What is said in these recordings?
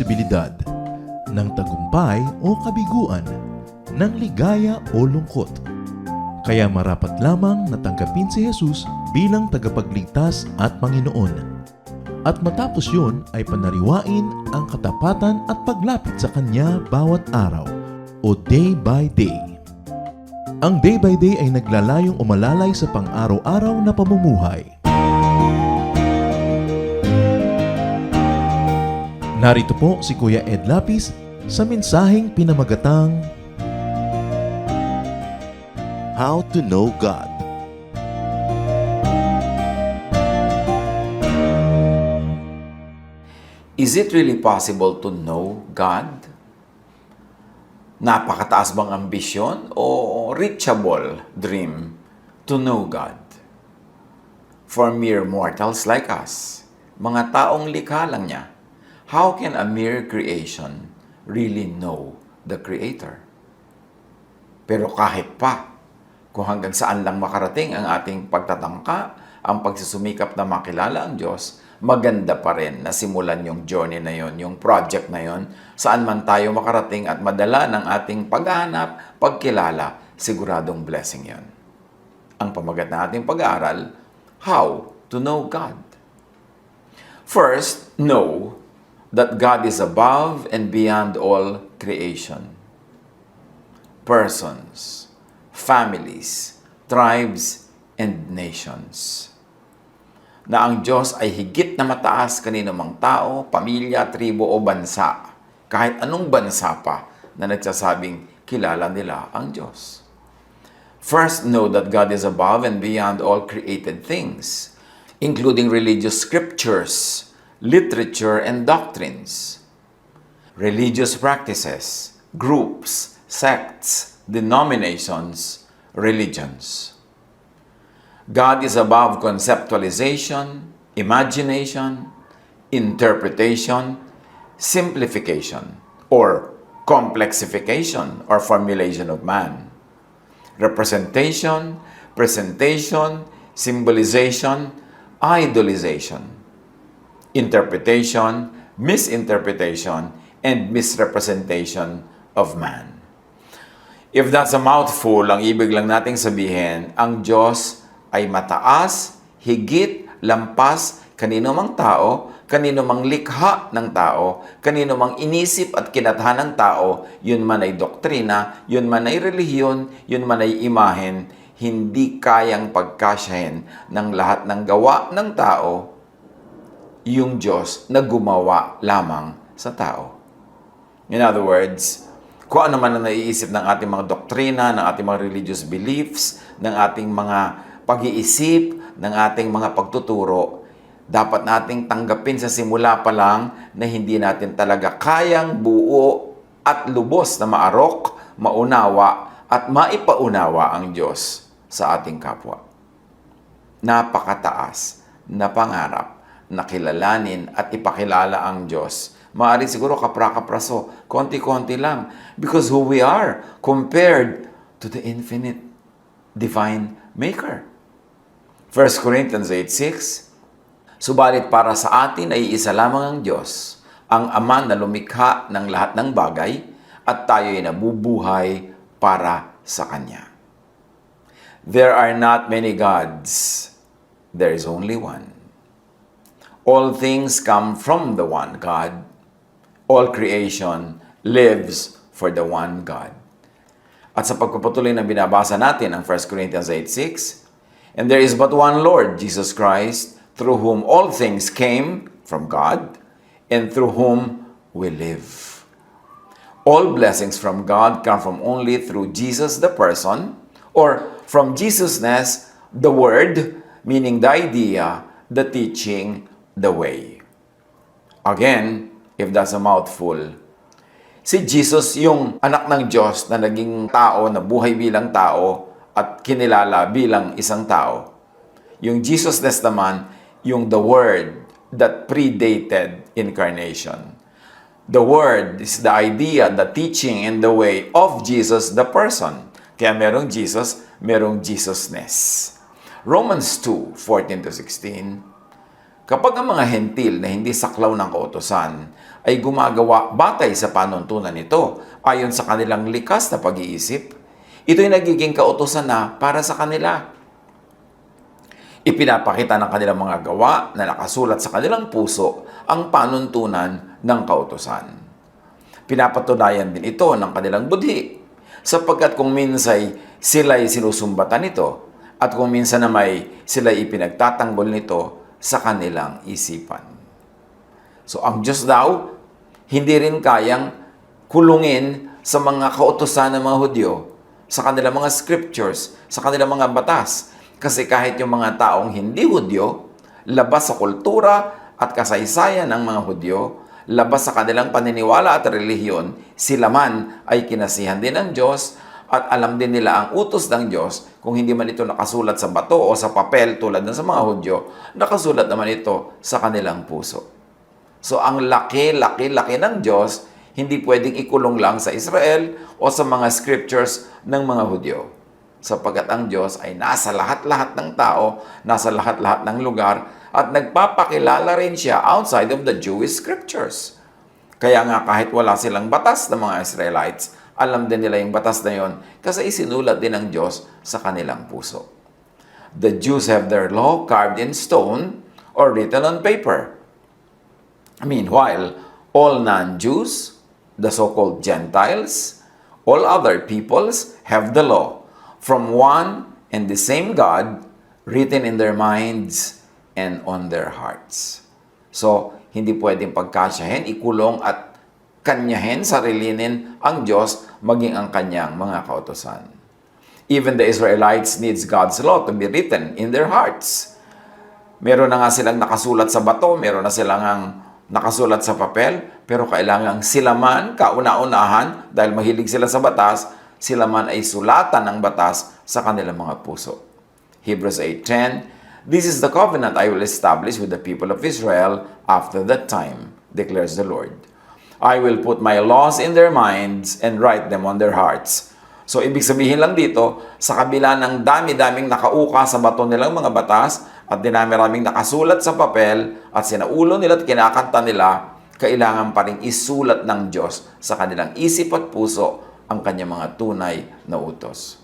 posibilidad ng tagumpay o kabiguan, ng ligaya o lungkot. Kaya marapat lamang na tanggapin si Jesus bilang tagapagligtas at Panginoon. At matapos yun ay panariwain ang katapatan at paglapit sa Kanya bawat araw o day by day. Ang day by day ay naglalayong umalalay sa pang-araw-araw na pamumuhay. Narito po si Kuya Ed Lapis sa mensaheng pinamagatang How to Know God. Is it really possible to know God? Napakataas bang ambisyon o reachable dream to know God? For mere mortals like us, mga taong likha lang niya, how can a mere creation really know the Creator? Pero kahit pa, kung hanggang saan lang makarating ang ating pagtatangka, ang pagsusumikap na makilala ang Diyos, maganda pa rin na simulan yung journey na yon, yung project na yon, saan man tayo makarating at madala ng ating paghahanap, pagkilala, siguradong blessing yon. Ang pamagat na ating pag-aaral, how to know God. First, know that God is above and beyond all creation. Persons, families, tribes, and nations. Na ang Diyos ay higit na mataas kanino mang tao, pamilya, tribo o bansa. Kahit anong bansa pa na nagsasabing kilala nila ang Diyos. First, know that God is above and beyond all created things, including religious scriptures, literature, and doctrines. Religious practices, groups, sects, denominations, religions. God is above conceptualization, imagination, interpretation, simplification, or complexification or formulation of man. Representation, presentation, symbolization, idolization. Interpretation, misinterpretation, and misrepresentation of man. If that's a mouthful, ang ibig lang nating sabihin, ang Diyos ay mataas, higit, lampas, kanino mang tao, kanino mang likha ng tao, kanino mang inisip at kinathan ng tao, yun man ay doktrina, yun man ay relihiyon, yun man ay imahen, hindi kayang pagkasyahin ng lahat ng gawa ng tao, yung Diyos na gumawa lamang sa tao. In other words, kung ano man ang naiisip ng ating mga doktrina, ng ating mga religious beliefs, ng ating mga pag-iisip, ng ating mga pagtuturo, dapat nating tanggapin sa simula pa lang na hindi natin talaga kayang buo at lubos na maarok, maunawa, at maipaunawa ang Diyos sa ating kapwa. Napakataas na pangarap na kilalanin at ipakilala ang Diyos. Maaari siguro kapra-kapraso, konti-konti lang. Because who we are compared to the infinite divine Maker. 1 Corinthians 8:6, subalit para sa atin ay isa lamang ang Diyos, ang Ama na lumikha ng lahat ng bagay, at tayo'y nabubuhay para sa Kanya. There are not many gods. There is only one. All things come from the one God. All creation lives for the one God. At sa pagpapatuloy na binabasa natin ang 1 Corinthians 8:6, and there is but one Lord, Jesus Christ, through whom all things came from God, and through whom we live. All blessings from God come from only through Jesus the person, or from Jesusness, the Word, meaning the idea, the teaching, the way. Again, if that's a mouthful, si Jesus yung anak ng Diyos na naging tao, na buhay bilang tao at kinilala bilang isang tao. Yung Jesusness naman, yung the Word that predated incarnation. The Word is the idea, the teaching, and the way of Jesus the person. Kaya merong Jesus, merong Jesusness. Romans 2:14-16, kapag ang mga hentil na hindi saklaw ng kautusan ay gumagawa batay sa panuntunan nito ayon sa kanilang likas na pag-iisip. Ito'y nagiging kautusan na para sa kanila. Ipinapakita ng kanilang mga gawa na nakasulat sa kanilang puso ang panuntunan ng kautusan. Pinapatunayan din ito ng kanilang budhi, sapagkat kung minsay sila'y sinusumbatan nito at kung minsan na sila'y ipinagtatanggol nito sa kanilang isipan. So ang Diyos daw, hindi rin kayang kulungin sa mga kautusan ng mga Hudyo, sa kanilang mga scriptures, sa kanilang mga batas. Kasi kahit yung mga taong hindi Hudyo, labas sa kultura at kasaysayan ng mga Hudyo, labas sa kanilang paniniwala at relihiyon, sila man ay kinasihan din ng Diyos at alam din nila ang utos ng Diyos. Kung hindi man ito nakasulat sa bato o sa papel tulad ng sa mga Hudyo, nakasulat naman ito sa kanilang puso. So ang laki ng Diyos, hindi pwedeng ikulong lang sa Israel o sa mga scriptures ng mga Hudyo. Sapagkat ang Diyos ay nasa lahat-lahat ng tao, nasa lahat-lahat ng lugar, at nagpapakilala rin siya outside of the Jewish scriptures. Kaya nga kahit wala silang batas ng mga Israelites, alam din nila yung batas na yon kasi isinulat din ng Diyos sa kanilang puso. The Jews have their law carved in stone or written on paper. Meanwhile, all non-Jews, the so-called Gentiles, all other peoples have the law from one and the same God written in their minds and on their hearts. So, hindi pwedeng pagkasyahin, ikulong at kanyahin, sarilinin ang Diyos maging ang kanyang mga kautusan. Even the Israelites needs God's law to be written in their hearts. Meron na nga silang nakasulat sa bato, meron na silang nakasulat sa papel, pero kailangan sila man, kauna-unahan, dahil mahilig sila sa batas, sila man ay sulatan ng batas sa kanilang mga puso. Hebrews 8:10, "This is the covenant I will establish with the people of Israel after that time, declares the Lord. I will put my laws in their minds and write them on their hearts." So, ibig sabihin lang dito, sa kabila ng dami-daming nakauka sa bato nilang mga batas at dinami-raming nakasulat sa papel at sinaulo nila at kinakanta nila, kailangan pa rin isulat ng Diyos sa kanilang isip at puso ang kanyang mga tunay na utos.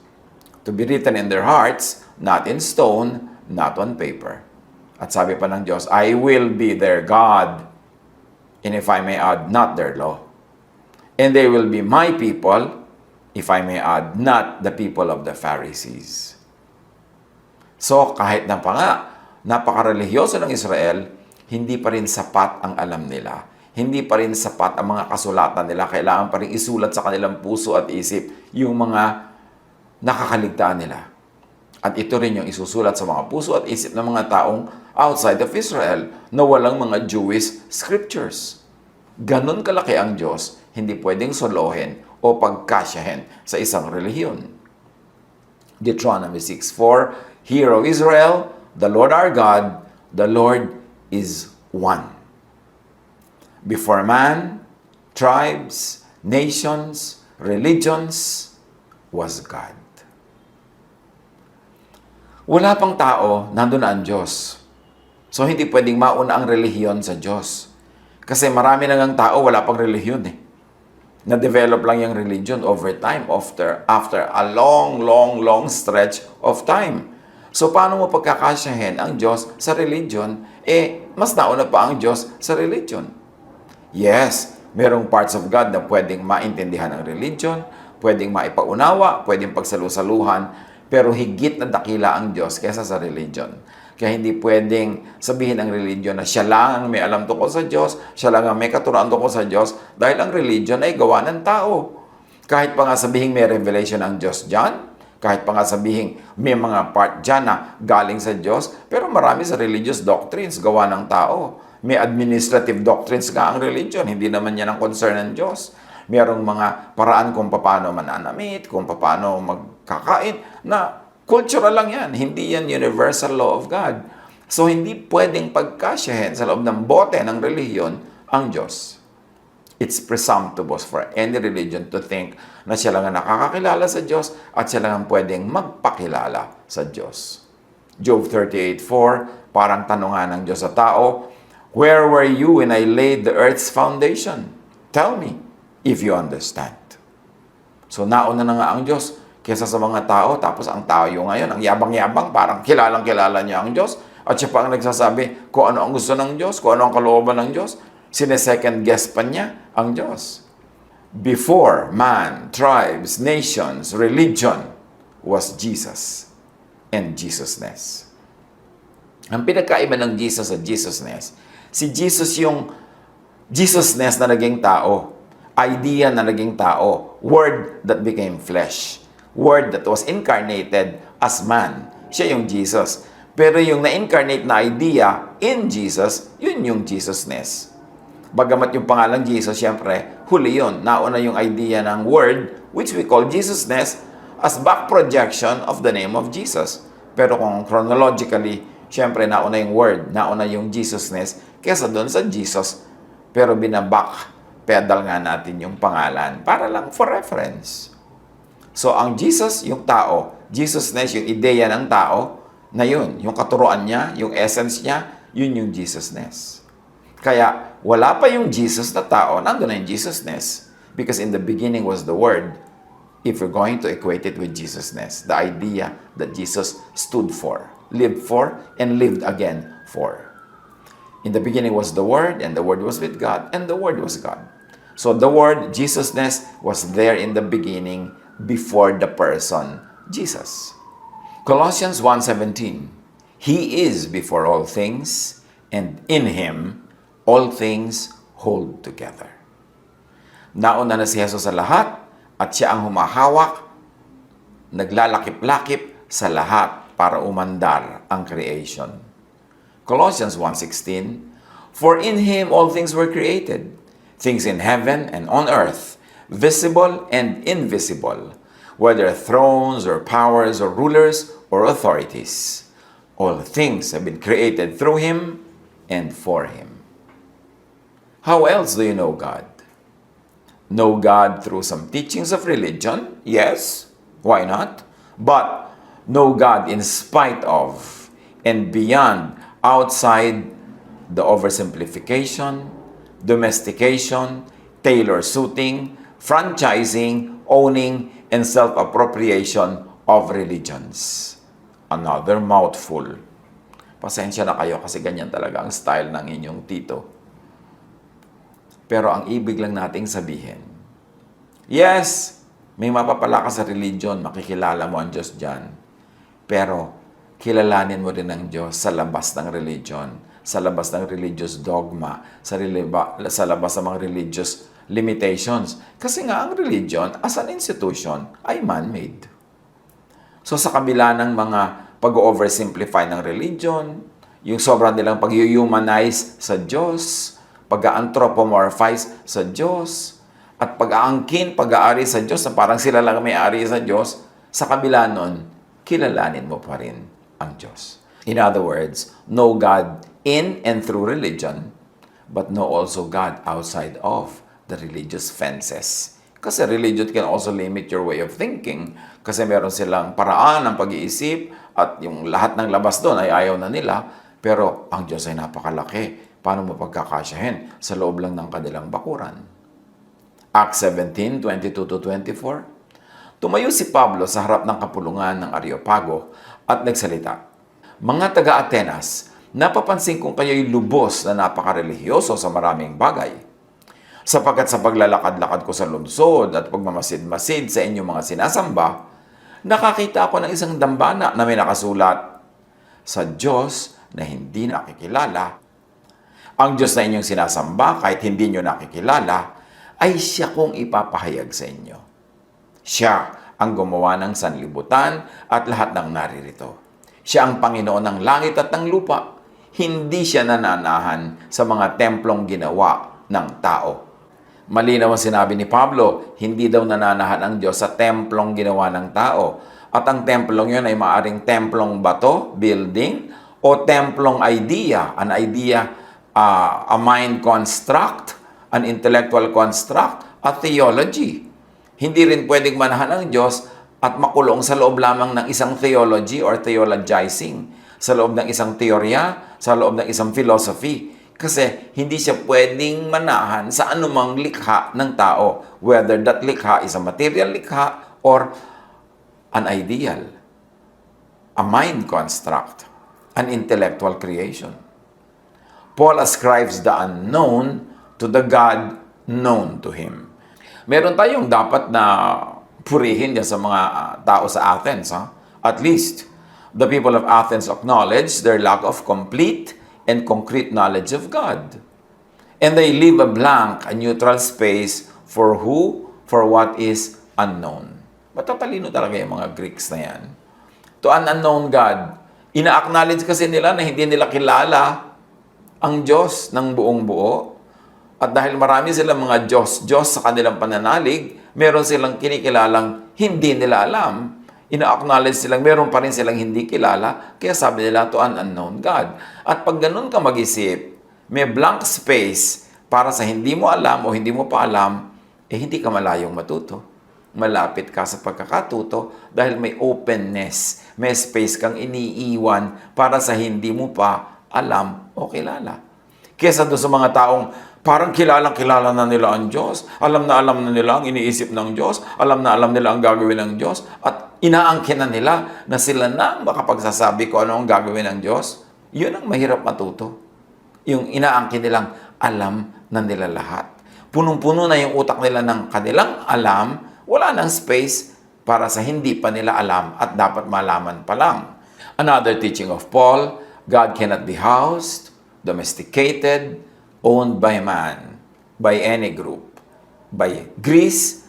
To be written in their hearts, not in stone, not on paper. At sabi pa ng Diyos, I will be their God, and if I may add, not their law. And they will be my people, if I may add, not the people of the Pharisees. So, kahit na pa nga, napaka-religyoso ng Israel, hindi pa rin sapat ang alam nila. Hindi pa rin sapat ang mga kasulatan nila. Kailangan pa rin isulat sa kanilang puso at isip yung mga nakakaligtaan nila. At ito rin yung isusulat sa mga puso at isip ng mga taong outside of Israel na walang mga Jewish scriptures. Ganon kalaki ang Diyos, hindi pwedeng solohin o pagkasyahin sa isang relihiyon. Deuteronomy 6:4, Hear, O Israel, the Lord our God, the Lord is one. Before man, tribes, nations, religions, was God. Wala pang tao, nandun na ang Diyos. So, hindi pwedeng mauna ang relihiyon sa Diyos. Kasi marami na ngang tao, wala pang relihiyon eh. Na-develop lang yung religion over time, after a long stretch of time. So, paano mo pagkakasyahin ang Diyos sa religion? Mas nauna pa ang Diyos sa religion. Yes, merong parts of God na pwedeng maintindihan ng religion, pwedeng maipaunawa, pwedeng pagsalusaluhan, pero higit na dakila ang Diyos kaysa sa religion. Kaya hindi pwedeng sabihin ang religion na siya lang ang may alam tungkol sa Diyos, siya lang ang may katuruan tungkol sa Diyos, dahil ang religion ay gawa ng tao. Kahit pa nga sabihin may revelation ang Diyos dyan, kahit pa nga sabihin may mga part dyan na galing sa Diyos, pero marami sa religious doctrines gawa ng tao. May administrative doctrines nga ang religion, hindi naman yan ang concern ng Diyos. Merong mga paraan kung paano mananamit, kung paano magkakain, na cultural lang yan. Hindi yan universal law of God. So, hindi pwedeng pagkasyahin sa loob ng bote ng relihiyon ang Diyos. It's presumptuous for any religion to think na siya lang ang nakakakilala sa Diyos at siya lang ang pwedeng magpakilala sa Diyos. Job 38:4, parang tanungan ng Diyos sa tao, Where were you when I laid the earth's foundation? Tell me if you understand. So nauna na nga ang Diyos kesa sa mga tao, tapos ang tao ngayon, ang yabang-yabang, parang kilalang-kilala niya ang Diyos. At siya pa ang nagsasabi kung ano ang gusto ng Diyos, kung ano ang kalooban ng Diyos. Sine-second guess pa niya ang Diyos. Before man, tribes, nations, religion was Jesus and Jesusness. Ang pinagkaiba ng Jesus at Jesusness, si Jesus yung Jesusness na naging tao, idea na naging tao, word that became flesh, word that was incarnated as man. Siya yung Jesus. Pero yung na-incarnate na idea in Jesus, yun yung Jesusness. Bagamat yung pangalan Jesus, syempre, huli yun. Nauna yung idea ng word, which we call Jesusness, as back projection of the name of Jesus. Pero kung chronologically, syempre, nauna yung word, nauna yung Jesusness, kesa doon sa Jesus. Pero binaback pedal nga natin yung pangalan para lang for reference. So, ang Jesus, yung tao, Jesusness, yung ideya ng tao, na yun, yung katuruan niya, yung essence niya, yun yung Jesusness. Kaya, wala pa yung Jesus na tao, nandun na yung Jesusness. Because in the beginning was the Word, if you're going to equate it with Jesusness, the idea that Jesus stood for, and lived again for. In the beginning was the Word, and the Word was with God, and the Word was God. So the Word, Jesusness, was there in the beginning before the person, Jesus. Colossians 1:17, He is before all things, and in Him all things hold together. Nauna na si Jesus sa lahat, at siya ang humahawak, naglalakip-lakip sa lahat para umandar ang creation. Colossians 1:16, For in Him all things were created, things in heaven and on earth, visible and invisible, whether thrones or powers or rulers or authorities. All things have been created through Him and for Him. How else do you know God? Know God through some teachings of religion? Yes, why not? But know God in spite of and beyond, outside the oversimplification, domestication, tailor-suiting, franchising, owning, and self-appropriation of religions. Another mouthful. Pasensya na kayo kasi ganyan talaga ang style ng inyong tito. Pero ang ibig lang nating sabihin, yes, may mapapala ka sa religion, makikilala mo ang Diyos dyan. Pero kilalanin mo rin ang Diyos sa labas ng religion, sa labas ng religious dogma, sa labas ng mga religious limitations. Kasi nga ang religion as an institution ay man-made. So sa kabila ng mga pag-oversimplify ng religion, yung sobrang nilang pag-humanize sa Diyos, pag-anthropomorphize sa Diyos, at pag-aangkin, pag-aari sa Diyos na parang sila lang may-ari sa Diyos, sa kabila nun, kilalanin mo pa rin ang Diyos. In other words, know God in and through religion, but know also God outside of the religious fences. Kasi religion can also limit your way of thinking. Kasi meron silang paraan ng pag-iisip at yung lahat ng labas doon ay ayaw na nila. Pero ang Diyos ay napakalaki. Paano mo pagkakasyahin sa loob lang ng kanilang bakuran? Acts 17:22-24. Tumayo si Pablo sa harap ng kapulungan ng Areopago at nagsalita, Mga taga-Atenas, napapansin kong kayo'y lubos na napakarelihiyoso sa maraming bagay. Sapagkat sa paglalakad-lakad ko sa lungsod at pagmamasid-masid sa inyong mga sinasamba, nakakita ako ng isang dambana na may nakasulat, Sa Diyos na hindi nakikilala. Ang Diyos na inyong sinasamba, kahit hindi nyo nakikilala, ay siya kong ipapahayag sa inyo. Siya ang gumawa ng sanlibutan at lahat ng naririto. Siya ang Panginoon ng langit at ng lupa. Hindi siya nananahan sa mga templong ginawa ng tao. Malinaw ang sinabi ni Pablo, hindi daw nananahan ang Diyos sa templong ginawa ng tao. At ang templong yun ay maaring templong bato, building, o templong idea, an idea, a mind construct, an intellectual construct, a theology. Hindi rin pwedeng manahan ang Diyos at makulong sa loob lamang ng isang theology or theologizing, sa loob ng isang teorya, sa loob ng isang philosophy. Kasi hindi siya pwedeng manahan sa anumang likha ng tao, whether that likha is a material likha or an ideal, a mind construct, an intellectual creation. Paul ascribes the unknown to the God known to him. Meron tayong dapat na purihin dyan sa mga tao sa Athens. At least, the people of Athens acknowledge their lack of complete and concrete knowledge of God. And they leave a blank, a neutral space for what is unknown. Matatalino talaga yung mga Greeks na yan. To an unknown God, ina-acknowledge kasi nila na hindi nila kilala ang Diyos ng buong buo. At dahil marami silang mga Diyos sa kanilang pananalig, meron silang kinikilalang hindi nila alam. Ina-acknowledge silang meron pa rin silang hindi kilala, kaya sabi nila to an unknown God. At pag ganun ka mag-isip, may blank space para sa hindi mo alam o hindi mo pa alam, hindi ka malayong matuto. Malapit ka sa pagkakatuto dahil may openness, may space kang iniiwan para sa hindi mo pa alam o kilala. Kesa doon sa mga taong parang kilalang-kilala na nila ang Diyos, alam na nila ang iniisip ng Diyos, alam na nila ang gagawin ng Diyos, at inaangkin na nila na sila na makapagsasabi ko ano ang gagawin ng Diyos. Yun ang mahirap matuto. Yung inaangkin nilang alam na nila lahat. Punong-puno na yung utak nila ng kanilang alam, wala nang space para sa hindi pa nila alam at dapat malaman pa lang. Another teaching of Paul, God cannot be housed, domesticated, owned by man, by any group, by Greece,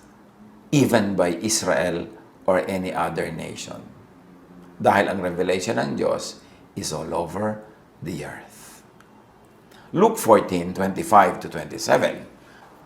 even by Israel or any other nation. Dahil ang revelation ng Diyos is all over the earth. Luke 14:25 to 27.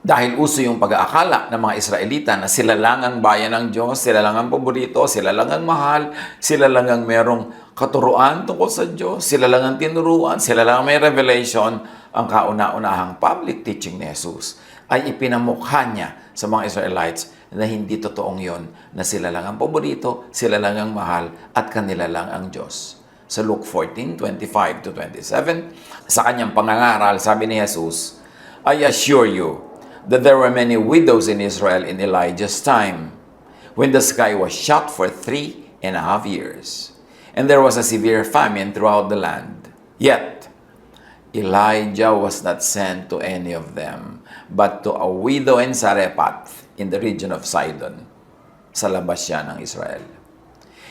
Dahil uso yung pag-aakala ng mga Israelita na sila lang ang bayan ng Diyos, sila lang ang paborito, sila lang ang mahal, sila lang ang merong katuruan tungkol sa Diyos, sila lang ang tinuruan, sila lang ang may revelation, ang kauna-unahang public teaching ni Jesus ay ipinamukha niya sa mga Israelites na hindi totoong yon, na sila lang ang paborito, sila lang ang mahal, at kanila lang ang Diyos. Sa Luke 14:25 to 27, sa kanyang pangangaral, sabi ni Jesus, I assure you that there were many widows in Israel in Elijah's time, when the sky was shut for 3.5 years, and there was a severe famine throughout the land. Yet, Elijah was not sent to any of them, but to a widow in Sarephath, in the region of Sidon, sa labas siya ng Israel.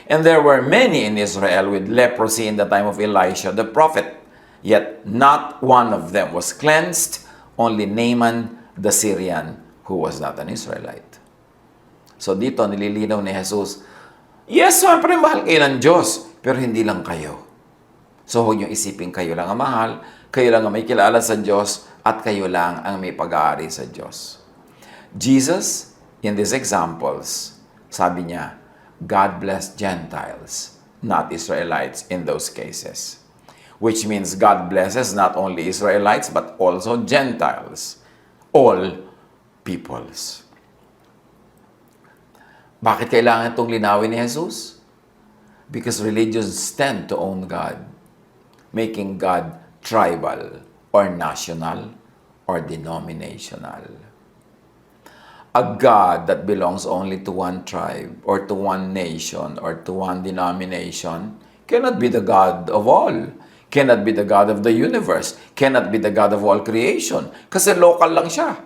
And there were many in Israel with leprosy in the time of Elisha the prophet, yet not one of them was cleansed, only Naaman the Syrian, who was not an Israelite. So dito nililinaw ni Jesus, yes, siyempre mahal kayo ng Diyos, pero hindi lang kayo. So huwag niyong isipin kayo lang ang mahal, kayo lang ang may kilala sa Diyos, at kayo lang ang may pag-aari sa Diyos. Jesus, in these examples, sabi niya, God blessed Gentiles, not Israelites in those cases. Which means God blesses not only Israelites, but also Gentiles. All peoples. Bakit kailangan itong linawin ni Jesus? Because religions tend to own God, making God tribal or national or denominational. A God that belongs only to one tribe or to one nation or to one denomination cannot be the God of all. Cannot be the God of the universe. Cannot be the God of all creation. Kasi local lang siya.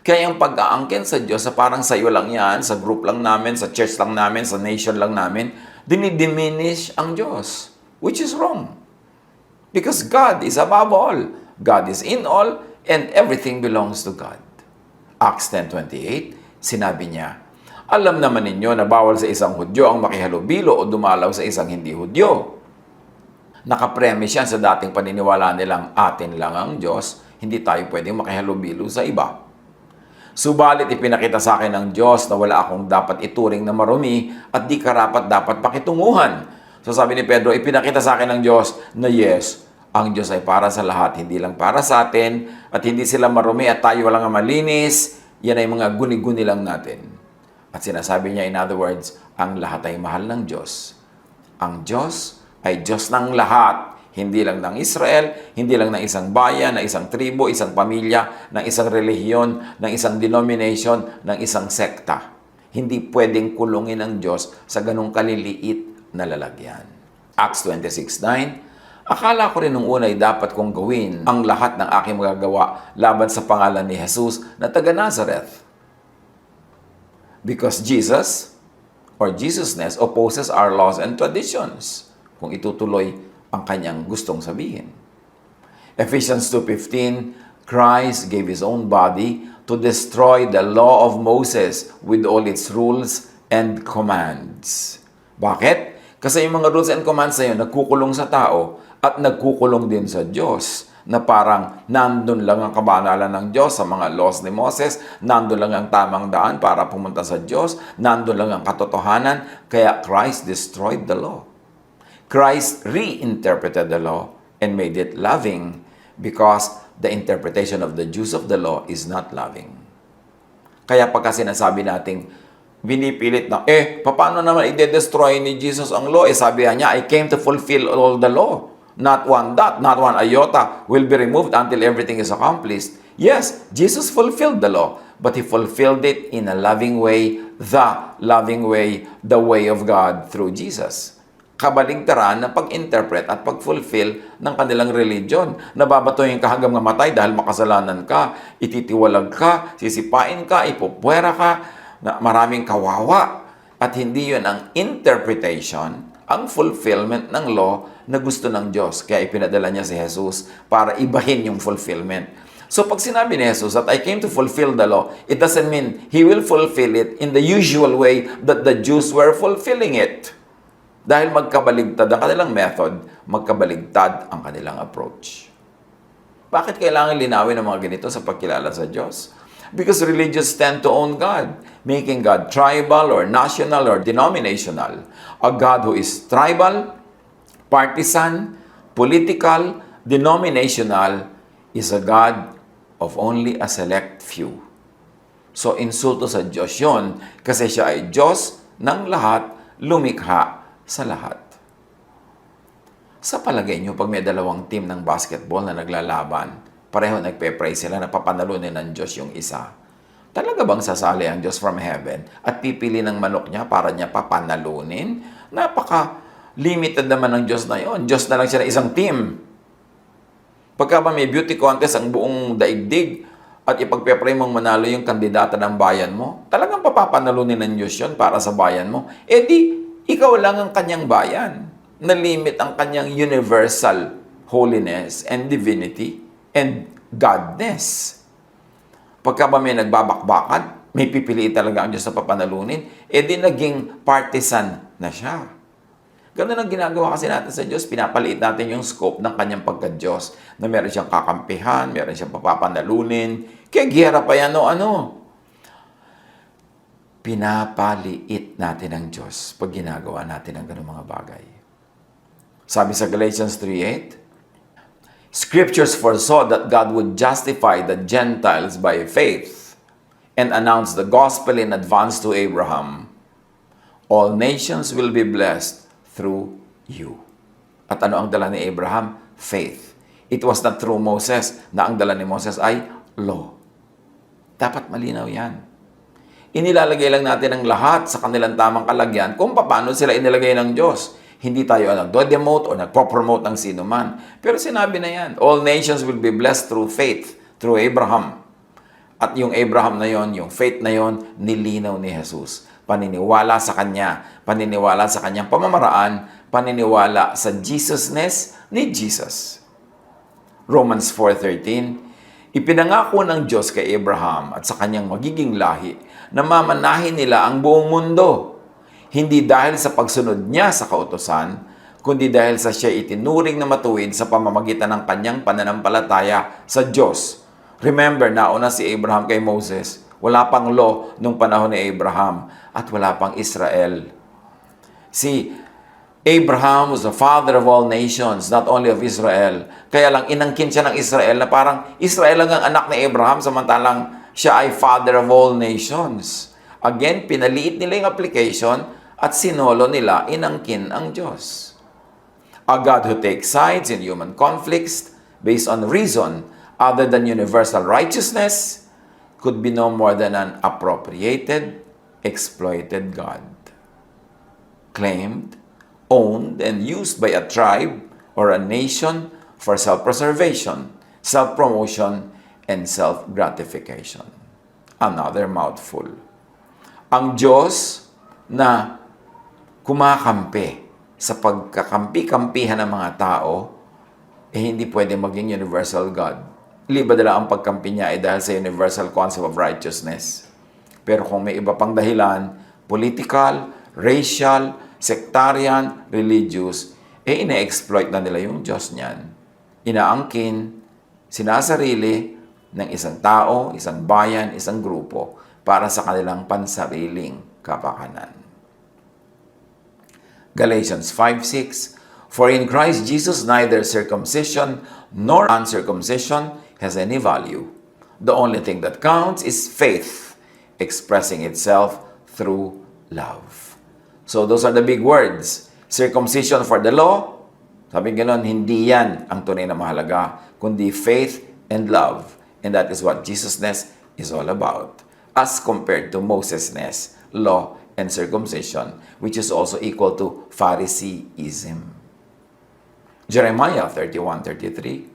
Kaya yung pag-aangkin sa Diyos, sa parang sa iyo lang yan, sa group lang namin, sa church lang namin, sa nation lang namin, dinidiminish ang Diyos. Which is wrong. Because God is above all. God is in all, and everything belongs to God. Acts 10:28, sinabi niya, alam naman ninyo na bawal sa isang Hudyo ang makihalubilo o dumalaw sa isang hindi Hudyo. Nakapremise yan sa dating paniniwala nilang atin lang ang Diyos, hindi tayo pwedeng makihalubilo sa iba. Subalit ipinakita sa akin ng Diyos na wala akong dapat ituring na marumi at di karapat dapat pakitunguhan. So sabi ni Pedro, ipinakita sa akin ng Diyos na yes, ang Diyos ay para sa lahat, hindi lang para sa atin, at hindi sila marumi at tayo walang malinis, yan ay mga guni-guni lang natin. At sinasabi niya, in other words, ang lahat ay mahal ng Diyos. Ang Diyos ay Diyos ng lahat, Hindi lang ng Israel, hindi lang ng isang bayan, ng isang tribo, isang pamilya, ng isang relihiyon, ng isang denomination, ng isang sekta. Hindi pwedeng kulungin ng Diyos sa ganong kaliliit na lalagyan. Acts 26:9, akala ko rin nung una ay dapat kong gawin ang lahat ng aking magagawa laban sa pangalan ni Jesus na taga Nazareth. Because Jesus or Jesusness opposes our laws and traditions. Kung itutuloy ang kanyang gustong sabihin. Ephesians 2:15, Christ gave His own body to destroy the law of Moses with all its rules and commands. Bakit? Kasi yung mga rules and commands na yun, nagkukulong sa tao at nagkukulong din sa Diyos na parang nandun lang ang kabanalan ng Diyos sa mga laws ni Moses, nandun lang ang tamang daan para pumunta sa Diyos, nandun lang ang katotohanan, kaya Christ destroyed the law. Christ reinterpreted the law and made it loving because the interpretation of the Jews of the law is not loving. Kaya pagka sinasabi nating binipilit na, paano naman i-destroy ni Jesus ang law? Sabi niya, I came to fulfill all the law. Not one dot, not one iota will be removed until everything is accomplished. Yes, Jesus fulfilled the law, but He fulfilled it in a loving way, the loving way, the way of God through Jesus. Kabaligtaran ng pag-interpret at pag-fulfill ng kanilang religion. Nababatuhin ka hanggang mamatay dahil makasalanan ka, ititiwalag ka, sisipain ka, ipupwera ka, na maraming kawawa. At hindi yun ang interpretation, ang fulfillment ng law na gusto ng Diyos. Kaya ipinadala niya si Jesus para ibahin yung fulfillment. So pag sinabi ni Jesus that I came to fulfill the law, it doesn't mean He will fulfill it in the usual way that the Jews were fulfilling it. Dahil magkabaligtad ang kanilang method, magkabaligtad ang kanilang approach. Bakit kailangan linawin ang mga ganito sa pagkilala sa Diyos? Because religious tend to own God, making God tribal or national or denominational. A God who is tribal, partisan, political, denominational, is a God of only a select few. So insulto sa Diyos yun kasi siya ay Diyos ng lahat, lumikha sa lahat. Sa palagay nyo, pag may dalawang team ng basketball na naglalaban, pareho nagpe-pray sila na papanalunin ng Diyos yung isa. Talaga bang sasali ang Diyos from heaven at pipili ng manok niya para niya papanalunin? Napaka-limited naman ng Diyos na yon. Diyos na lang siya na isang team. Pagka ba may beauty contest ang buong daigdig at ipagpe-pray mong manalo yung kandidata ng bayan mo, talagang papapanalunin ng Diyos yun para sa bayan mo. Di, ikaw lang ang kanyang bayan. Na-limit ang kanyang universal holiness and divinity and godness. Pagka ba may nagbabakbakan, may pipiliin talaga ang Diyos na papanalunin, di naging partisan na siya. Ganun ang ginagawa kasi natin sa Diyos, pinapaliit natin yung scope ng kanyang pagka-Diyos, na meron siyang kakampihan, meron siyang papapanalunin, kaya giyera pa yan ano. Pinapaliit natin ang Diyos pag ginagawa natin ang ganung mga bagay. Sabi sa Galatians 3:8, Scriptures foresaw that God would justify the Gentiles by faith and announce the gospel in advance to Abraham. All nations will be blessed through you. At ano ang dala ni Abraham? Faith. It was not through Moses na ang dala ni Moses ay law. Dapat malinaw yan. Inilalagay lang natin ang lahat sa kanilang tamang kalagyan kung paano sila inilagay ng Diyos. Hindi tayo nagdo-demote o nagpo-promote ng sino man. Pero sinabi na yan, all nations will be blessed through faith, through Abraham. At yung Abraham na yon, yung faith na yon, nilinaw ni Jesus. Paniniwala sa Kanya, paniniwala sa Kanyang pamamaraan, paniniwala sa Jesusness ni Jesus. Romans 4:13, ipinangako ng Diyos kay Abraham at sa kanyang magiging lahi na mamanahin nila ang buong mundo. Hindi dahil sa pagsunod niya sa kautusan, kundi dahil sa siya itinuring na matuwid sa pamamagitan ng kanyang pananampalataya sa Diyos. Remember, nauna si Abraham kay Moses. Wala pang law nung panahon ni Abraham at wala pang Israel. Si Abraham was the father of all nations, not only of Israel. Kaya lang inangkin siya ng Israel na parang Israel lang ang anak ni Abraham samantalang siya ay father of all nations. Again, pinaliit nila yung application at sinolo nila, inangkin ang Diyos. A God who takes sides in human conflicts based on reason other than universal righteousness could be no more than an appropriated, exploited God. Claimed, owned, and used by a tribe or a nation for self-preservation, self-promotion, and self-gratification. Another mouthful. Ang Diyos na kumakampi sa pagkakampi-kampihan ng mga tao, hindi pwede maging universal God. Liba nila ang pagkampi niya ay dahil sa universal concept of righteousness. Pero kung may iba pang dahilan, political, racial, sectarian, religious, ine-exploit na nila yung Diyos niyan. Inaangkin, sinasarili ng isang tao, isang bayan, isang grupo para sa kanilang pansariling kapakanan. Galatians 5:6, For in Christ Jesus neither circumcision nor uncircumcision has any value. The only thing that counts is faith, expressing itself through love. So those are the big words. Circumcision for the law, sabi gano'n, hindi yan ang tunay na mahalaga, kundi faith and love. And that is what Jesusness is all about. As compared to Mosesness, law, and circumcision, which is also equal to Phariseeism. Jeremiah 31:33.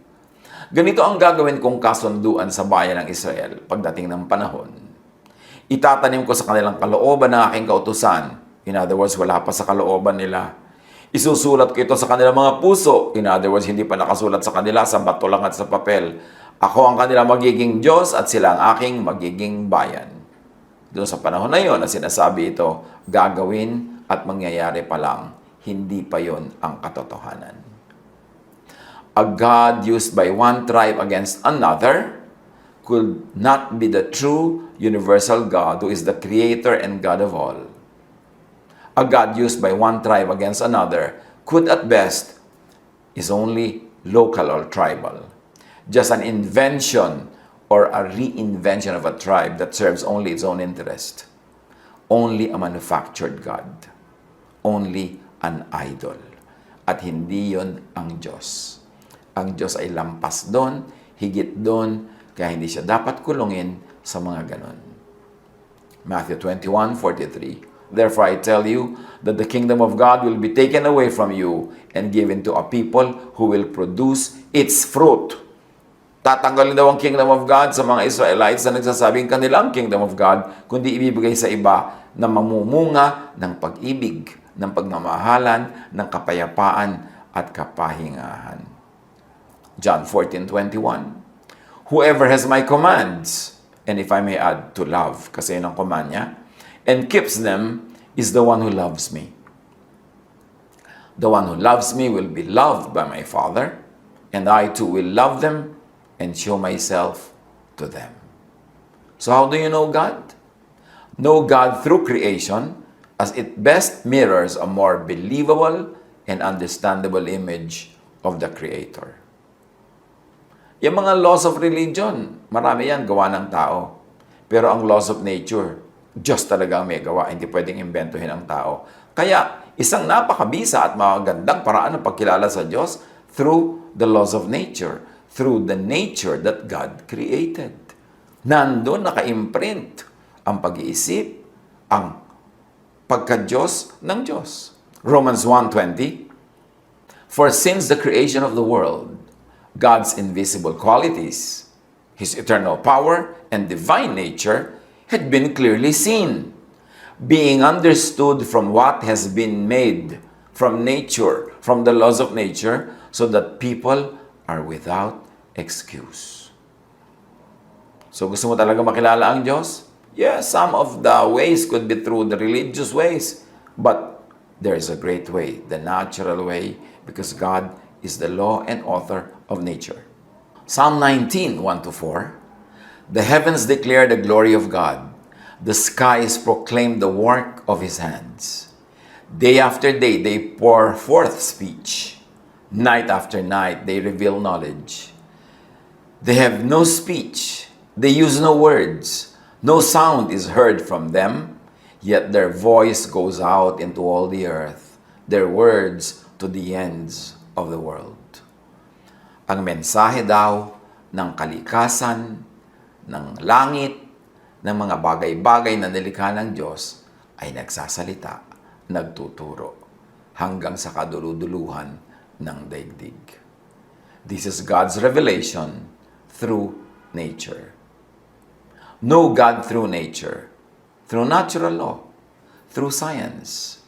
Ganito ang gagawin kong kasunduan sa bayan ng Israel pagdating ng panahon. Itatanim ko sa kanilang kalooban ng aking kautusan. In other words, wala pa sa kalooban nila. Isusulat ko ito sa kanilang mga puso. In other words, hindi pa nakasulat sa kanila, sa bato lang at sa papel. Ako ang kanilang magiging Diyos at sila ang aking magiging bayan. Doon sa panahon na yon na sinasabi ito, gagawin at mangyayari pa lang, hindi pa yon ang katotohanan. A God used by one tribe against another could not be the true universal God who is the creator and God of all. A God used by one tribe against another could at best is only local or tribal. Just an invention or a reinvention of a tribe that serves only its own interest. Only a manufactured God. Only an idol. At hindi yon ang Diyos. Ang Diyos ay lampas doon, higit doon, kaya hindi siya dapat kulungin sa mga ganon. Matthew 21:43. Therefore I tell you that the kingdom of God will be taken away from you and given to a people who will produce its fruit. Tatanggalin daw ang kingdom of God sa mga Israelites na nagsasabing kanilang kingdom of God, kundi ibibigay sa iba na mamumunga ng pag-ibig, ng pagmamahalan, ng kapayapaan at kapahingahan. John 14:21. Whoever has my commands, and if I may add to love, kasi yun ang command niya, and keeps them is the one who loves me. The one who loves me will be loved by my Father, and I too will love them and show myself to them. So how do you know God? Know God through creation, as it best mirrors a more believable and understandable image of the Creator. Yung mga laws of religion, marami yan gawa ng tao. Pero ang laws of nature, Diyos talaga ang may gawa, hindi pwedeng imbentuhin ang tao. Kaya, isang napakabisa at magandang paraan ng pagkilala sa Diyos through the laws of nature, through the nature that God created. Nandun naka-imprint ang pag-iisip, ang pagka-Diyos ng Diyos. Romans 1:20, For since the creation of the world, God's invisible qualities, His eternal power and divine nature had been clearly seen, being understood from what has been made, from nature, from the laws of nature, so that people are without excuse. So gusto mo talaga makilala ang Diyos? Yes, some of the ways could be through the religious ways, but there is a great way, the natural way, because God is the law and author of nature. Psalm 19:1-4. The heavens declare the glory of God. The skies proclaim the work of His hands. Day after day, they pour forth speech. Night after night, they reveal knowledge. They have no speech. They use no words. No sound is heard from them, yet their voice goes out into all the earth, their words to the ends of the world. Ang mensahe daw ng kalikasan, ng langit, ng mga bagay-bagay na nilikha ng Diyos ay nagsasalita, nagtuturo, hanggang sa kaduluduluhan ng daigdig. This is God's revelation through nature. Know God through nature, through natural law, through science.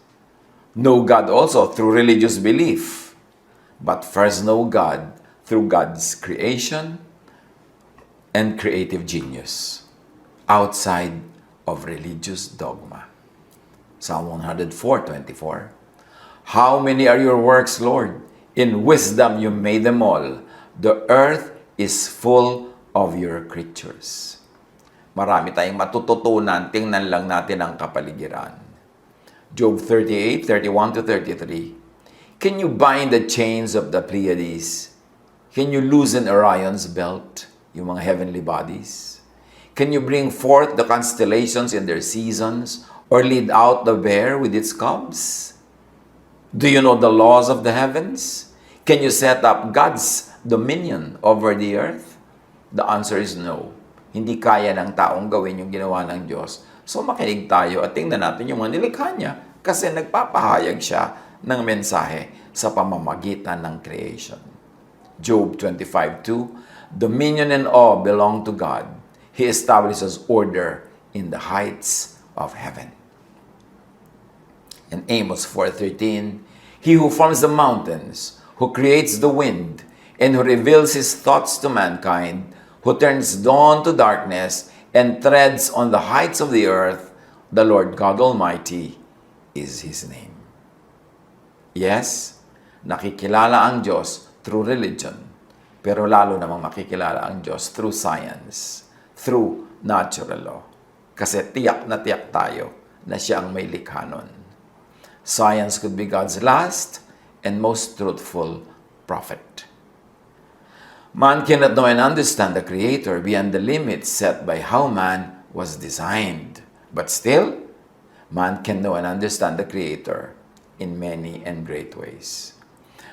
Know God also through religious belief. But first know God through God's creation and creative genius, outside of religious dogma. Psalm 104:24. How many are your works, Lord? In wisdom you made them all. The earth is full of your creatures. Marami tayong matututunan, tingnan lang natin ang kapaligiran. Job 38:31-33. Can you bind the chains of the Pleiades? Can you loosen Orion's belt, yung mga heavenly bodies? Can you bring forth the constellations in their seasons, or lead out the bear with its cubs? Do you know the laws of the heavens? Can you set up God's dominion over the earth? The answer is no. Hindi kaya ng taong gawin yung ginawa ng Diyos. So makinig tayo at tingnan natin yung mga nilikha niya kasi nagpapahayag siya ng mensahe sa pamamagitan ng creation. Job 25:2, dominion and awe belong to God. He establishes order in the heights of heaven. And Amos 4:13, he who forms the mountains, who creates the wind, and who reveals his thoughts to mankind, who turns dawn to darkness, and treads on the heights of the earth, the Lord God Almighty is his name. Yes, nakikilala ang Diyos through religion, pero lalo namang makikilala ang Diyos through science, through natural law. Kasi tiyak na tiyak tayo na siya ang may likha nun. Science could be God's last and most truthful prophet. Man cannot know and understand the Creator beyond the limits set by how man was designed. But still, man can know and understand the Creator in many and great ways.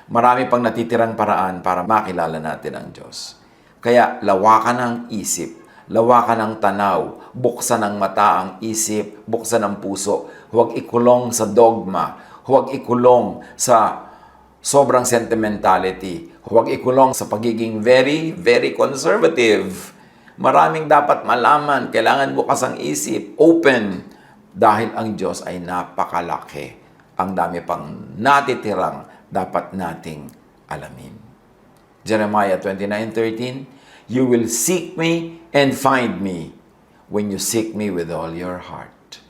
Marami pang natitirang paraan para makilala natin ang Diyos. Kaya lawakan ang isip, lawakan ang tanaw, buksan ang mata ang isip, buksan ang puso. Huwag ikulong sa dogma, huwag ikulong sa sobrang sentimentality, huwag ikulong sa pagiging very, very conservative. Maraming dapat malaman, kailangan bukas ang isip, open, dahil ang Diyos ay napakalaki. Ang dami pang natitirang dapat nating alamin. Jeremiah 29:13, you will seek me and find me when you seek me with all your heart.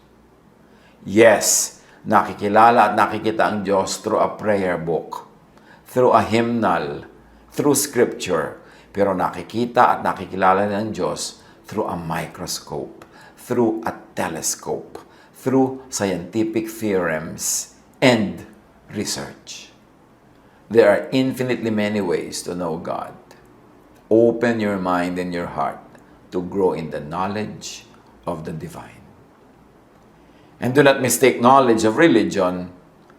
Yes, nakikilala at nakikita ang Diyos through a prayer book, through a hymnal, through scripture. Pero nakikita at nakikilala ng Diyos through a microscope, through a telescope, through scientific theorems and research. There are infinitely many ways to know God. Open your mind and your heart to grow in the knowledge of the divine. And do not mistake knowledge of religion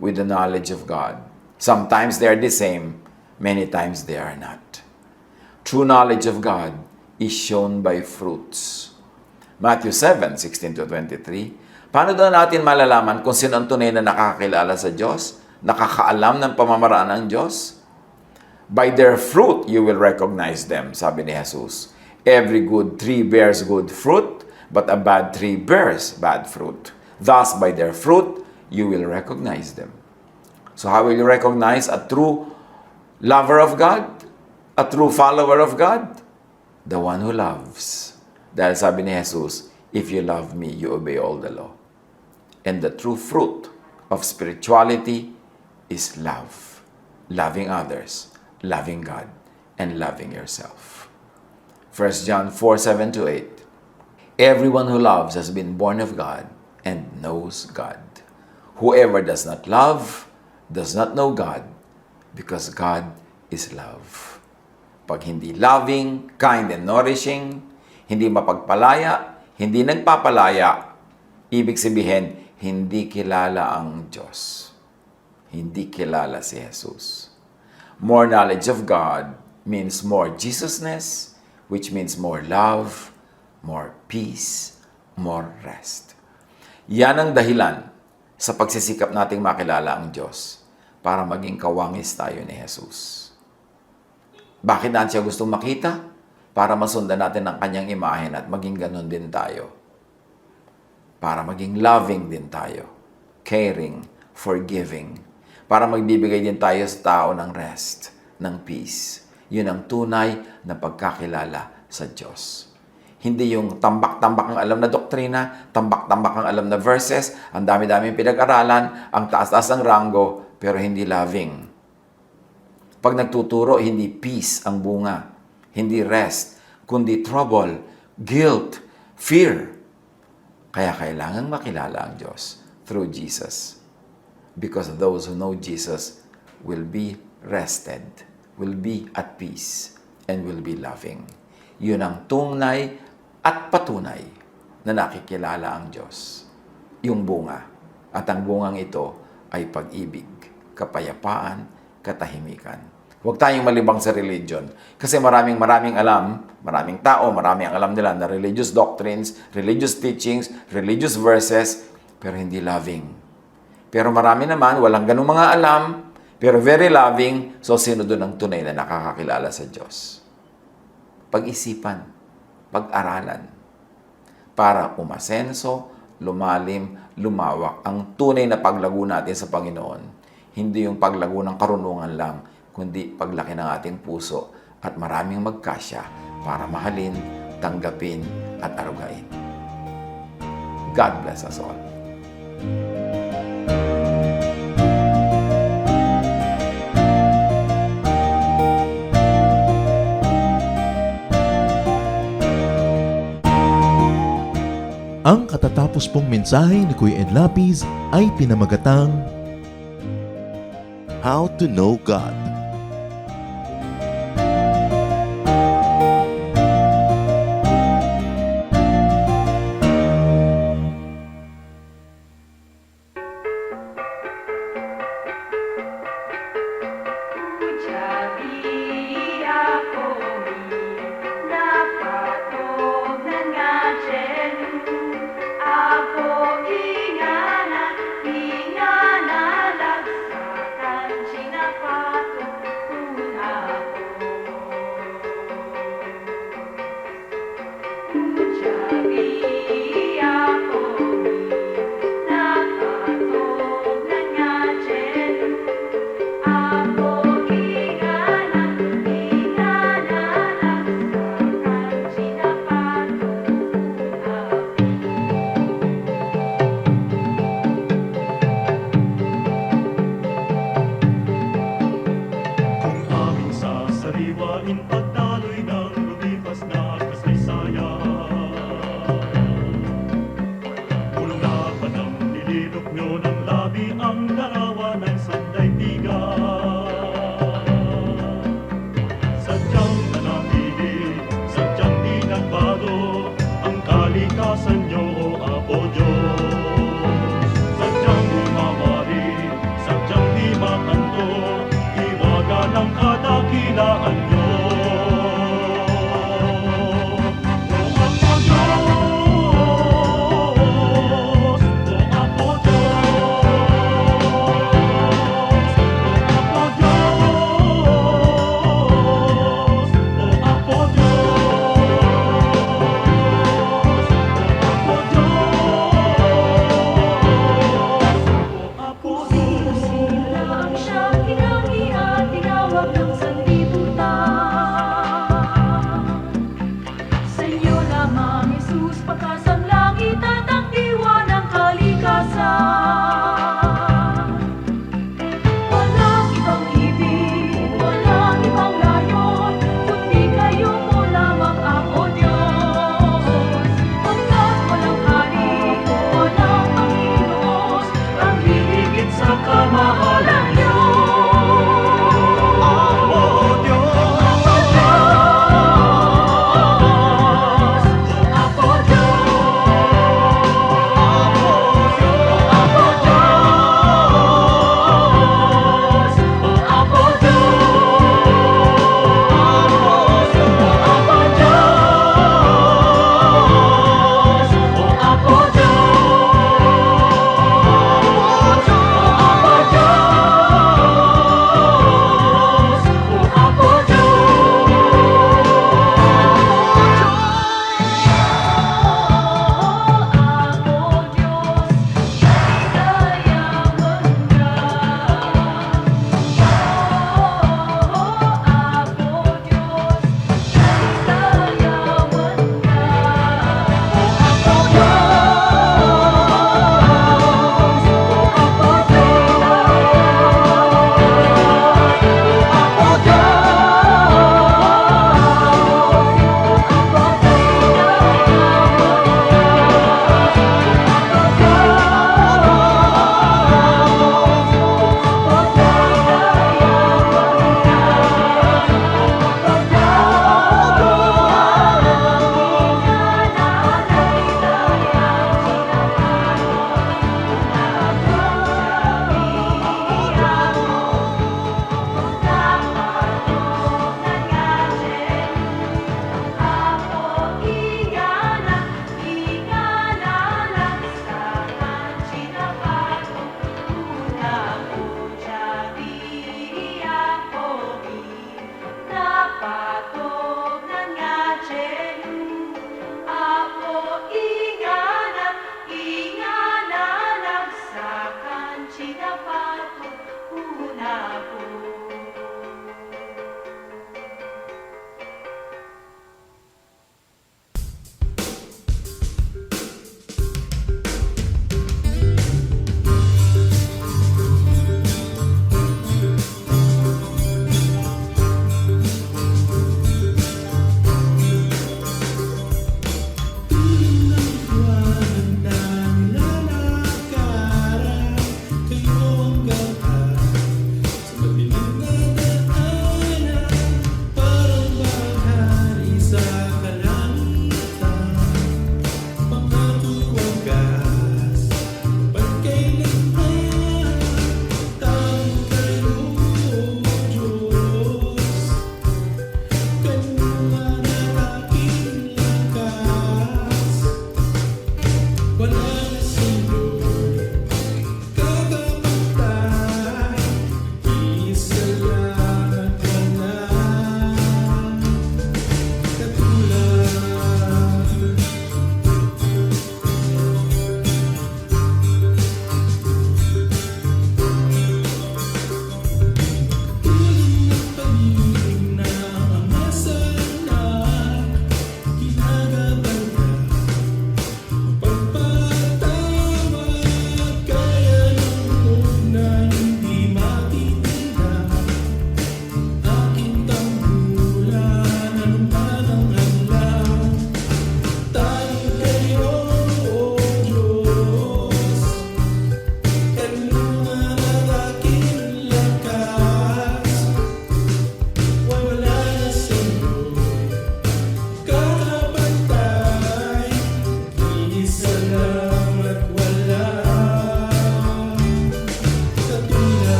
with the knowledge of God. Sometimes they are the same, many times they are not. True knowledge of God is shown by fruits. Matthew 7:16-23. Paano daw natin malalaman kung sino ang tunay na nakakakilala sa Diyos? Nakakaalam ng pamamaraan ng Diyos? By their fruit, you will recognize them, sabi ni Jesus. Every good tree bears good fruit, but a bad tree bears bad fruit. Thus, by their fruit, you will recognize them. So how will you recognize a true lover of God? A true follower of God? The one who loves. Dahil sabi ni Jesus, if you love me, you obey all the law. And the true fruit of spirituality is love. Loving others, loving God, and loving yourself. 1 John 4:7-8. Everyone who loves has been born of God and knows God. Whoever does not love does not know God, because God is love. Pag hindi loving, kind, and nourishing, hindi mapagpalaya, hindi nagpapalaya, ibig sabihin, hindi kilala ang Diyos. Hindi kilala si Jesus. More knowledge of God means more Jesusness, which means more love, more peace, more rest. Yan ang dahilan sa pagsisikap nating makilala ang Diyos para maging kawangis tayo ni Jesus. Bakit natin siya gustong makita? Para masundan natin ang kanyang imahen at maging ganun din tayo. Para maging loving din tayo. Caring, forgiving. Para magbibigay din tayo sa tao ng rest, ng peace. Yun ang tunay na pagkakilala sa Diyos. Hindi yung tambak-tambak ang alam na doktrina, tambak-tambak ang alam na verses, ang dami-daming pinag-aralan, ang taas-taas ng ranggo, pero hindi loving. Pag nagtuturo, hindi peace ang bunga, hindi rest, kundi trouble, guilt, fear. Kaya kailangan makilala ang Diyos through Jesus. Because those who know Jesus will be rested, will be at peace, and will be loving. Yun ang tunay at patunay na nakikilala ang Diyos. Yung bunga. At ang bungang ito ay pag-ibig, kapayapaan, katahimikan. Huwag tayong malibang sa religion. Kasi maraming alam, maraming tao, maraming alam nila na religious doctrines, religious teachings, religious verses, pero hindi loving. Pero marami naman, walang ganung mga alam, pero very loving, so sino doon ang tunay na nakakakilala sa Diyos? Pag-isipan, pag-aralan, para umasenso, lumalim, lumawak ang tunay na paglago natin sa Panginoon. Hindi yung paglago ng karunungan lang, kundi paglaki ng ating puso at maraming magkasya para mahalin, tanggapin, at arugain. God bless us all. Ang katatapos pong mensahe ni Kuya Ed Lapiz ay pinamagatang How to Know God. Ingana, lagsakan, sinapatong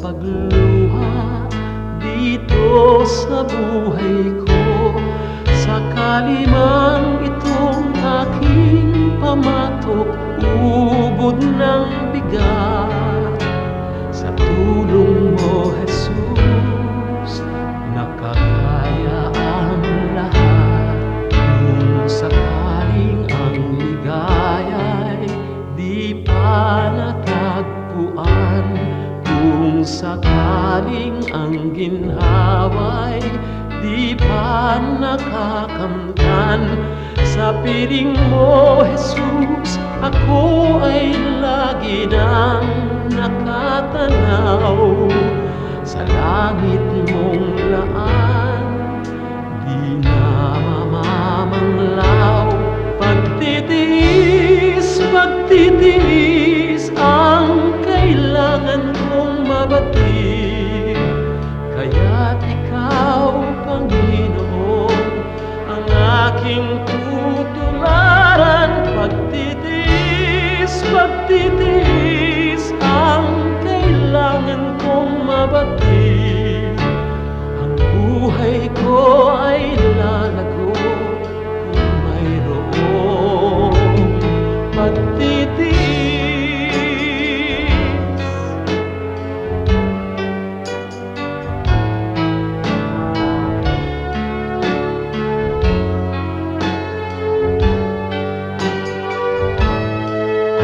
pagluha dito sa buhay ko. Sakali man itong aking pamatok, ubod ng bigat, sa tulong mo, Jesus, nakakaya ang lahat. Kung sakaling ang ligaya'y di pa natagpuan, kung sakaling ang ginhawa'y di pa nakakamtan, sa piling mo, Jesus, ako ay lagi nang nakatanaw sa langit mong laan, di na mamamanglaw. Pagtitiis, pagtitiis ang kailangan kong mabatid, kaya't ikaw, Panginoon, ang aking tutularan. Pagtitiis, pagtitiis ang kailangan kong mabatid, ang buhay ko ay lalago kung mayroong pagtitiis.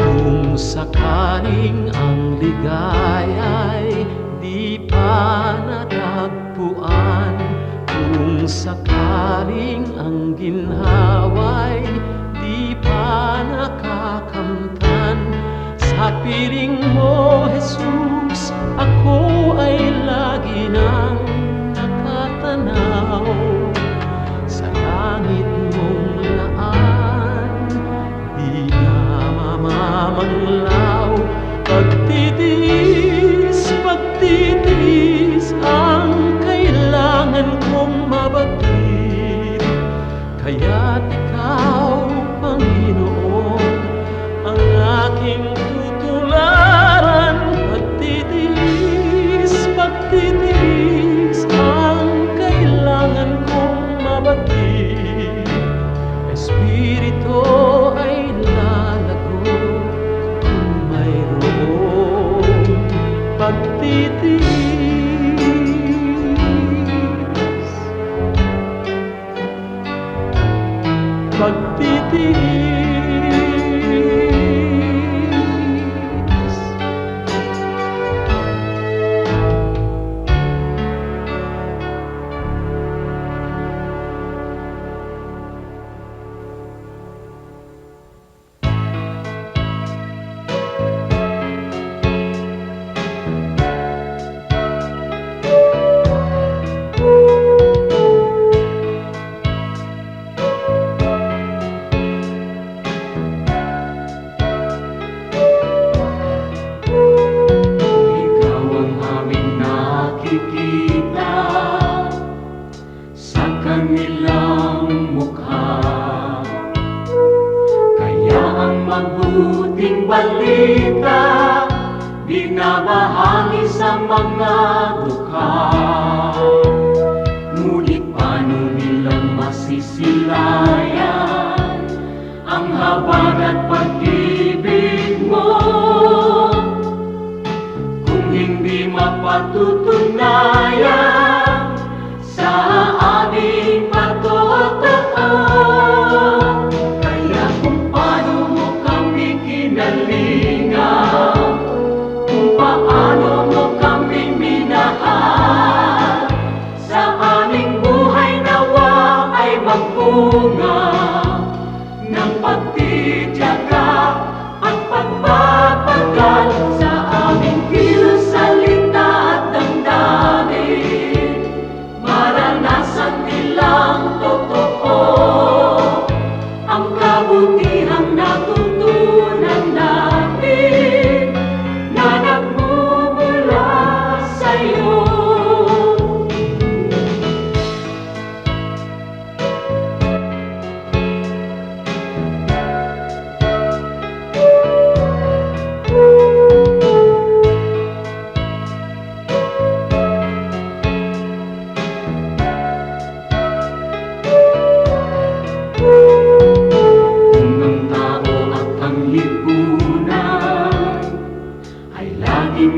Kung sakaling ang ligaya'y di pa natagpuan, kung sakaling ang ginhawa'y di pa nakakamtan, sa piling mo, Jesus, ako ay lagi nang nakatanaw sa langit mong laan, di na mamamanglaw. Pagtitiis, pagtitiis ang kailangan kong mabatid, kaya't ikaw, Panginoon, ang aking tutularan. Pagtitiis, pagtitiis ang kailangan kong mabatid, Espiritu ay lalago kung mayroong pagtitiis. Pagtitiis. Ikaw ang aming nakikita sa kanilang mukha, kaya ang mabuting balita binabahagi sa mga dukha. Ngunit paano nilang masisilayan ang habag at pag-ibig mo, kung hindi mapatutunayan sa aming patotoo? Kaya kung paano mo kami kinalingan, kung paano mo kami minahal, sa aming buhay nawa ay magbunga ng pagtitiyaga at pagpapagal sa aming kilos, salita at damdamin.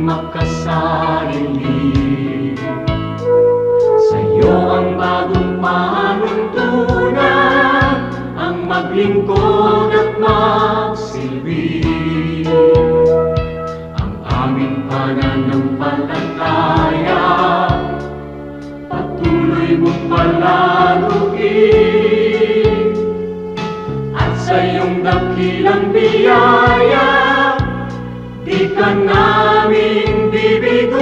makasarili. Sa'yo ang bagong panuntunan, ang maglingkod at magsilbi. Ang aming pananampalataya patuloy mong palaruin, at sa iyong dakilang biyaya di ka namin bibiguin.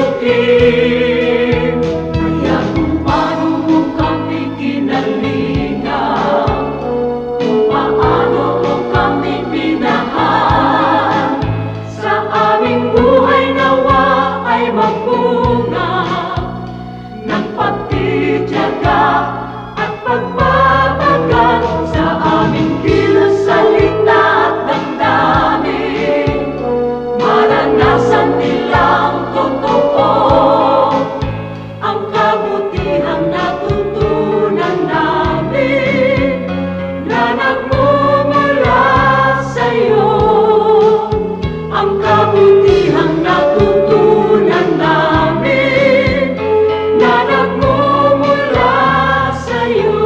Kaya kung paano mo kami kinalingan, kung paano mo kami minahal, sa aming buhay nawa ay magbunga ng pagtitiyaga at pagbabagal sa aming kilos, salita at damdamin. Maranasan nilang totoo ang kabutihang natutunan namin na nagmumula sa'yo. Ang kabutihang natutunan namin na nagmumula sa'yo.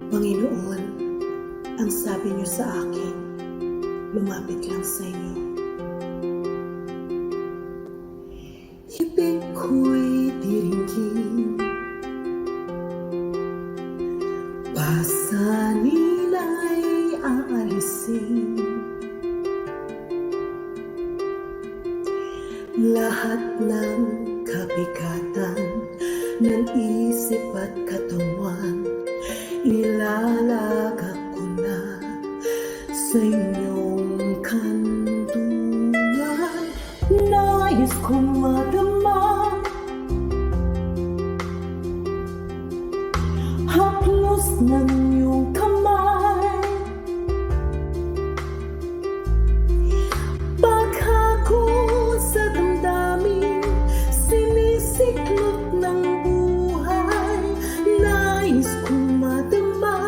Panginoon, ang sabi niyo sa akin, lumapit lang sa inyo. Ibig ko'y diringgin, pasanin ay aalisin. Lahat ng kabigatan ng isip at katawan, ilalagak ko na sa inyong kanlungan. Nais kong madama haplos ng iyong kamay, paghako sa damdamin, sinisiklop ng buhay. Nais kong madama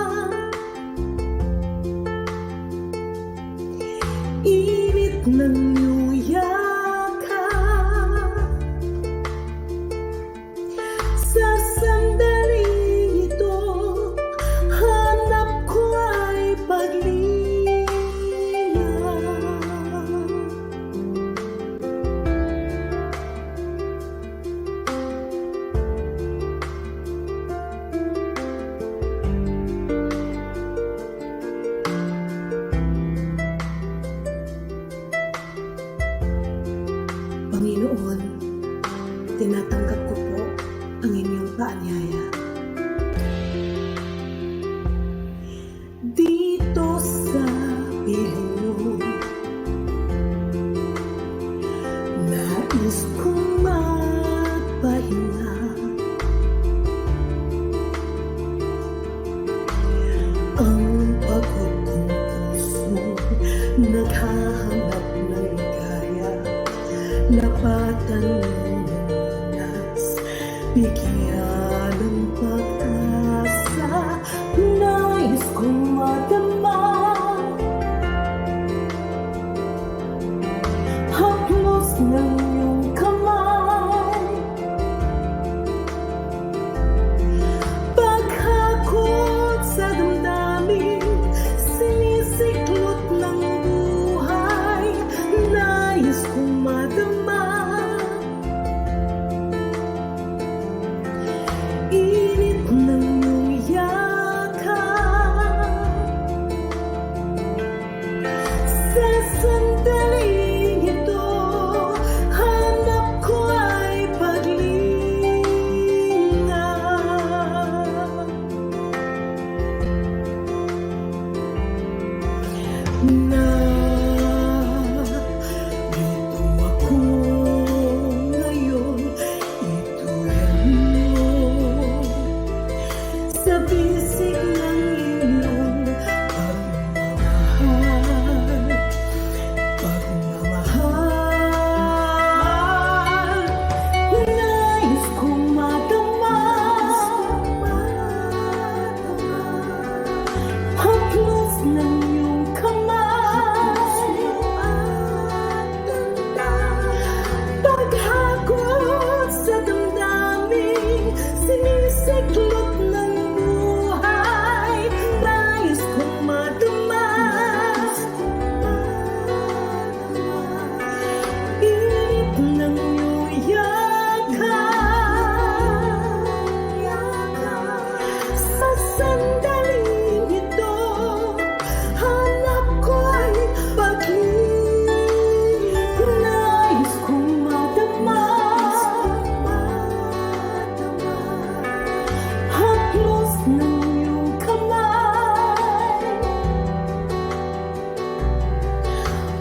init ng iyong yakap. Sa sandaling ito, hanap ko ay paglinaw. Panginoon, tinatanggap ko po ang inyong paanyaya. Dito sa piling mo, nais kong magpahinga. Ang pagod kong puso, naghahanap ng ligaya. Napatan ng lunas, bigyan ng pag-asa. Nais kong madama haplos ng iyong kamay, paghakot sa damdamin, sinisiklot ng buhay. Narito ako ngayon, itulad mo sa bisig ng iyong pagmamahal. Nais kong madama haplos ng iyong kamay, paghagod sa damdamin, sinisiklop ng buhay. Nais kong madama init ng iyong yakap. Sa sandaling ito, hanap ko ay pag-ibig. Nais kong madama haplos ng iyong kamay,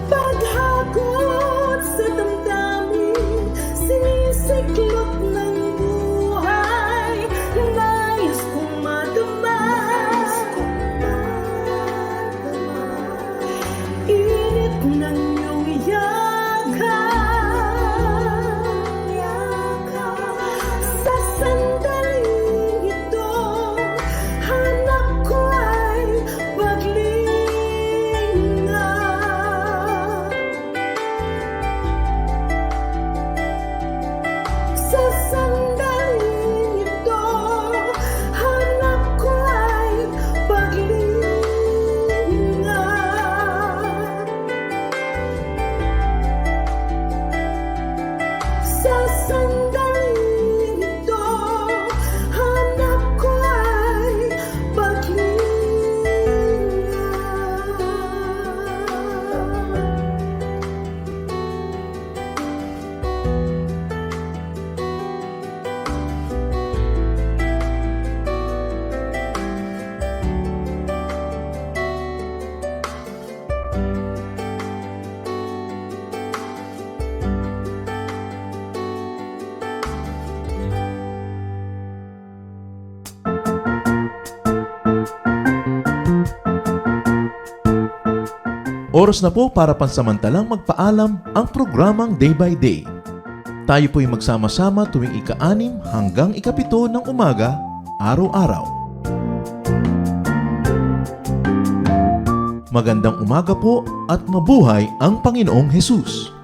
paghagod sa damdamin, sinisiklop ng buhay. Nais kong madama init ng iyong yakap. Sa sandaling ito, hanap ko ay paglinga. Sa sandaling ito, hanap ko ay paglinga. Sa sandaling ito, hanap ko ay paglinga. Oras na po para pansamantalang magpaalam ang programang Day by Day. Tayo po'y magsama-sama tuwing ika-6 hanggang ika-7 ng umaga, araw-araw. Magandang umaga po at mabuhay ang Panginoong Hesus!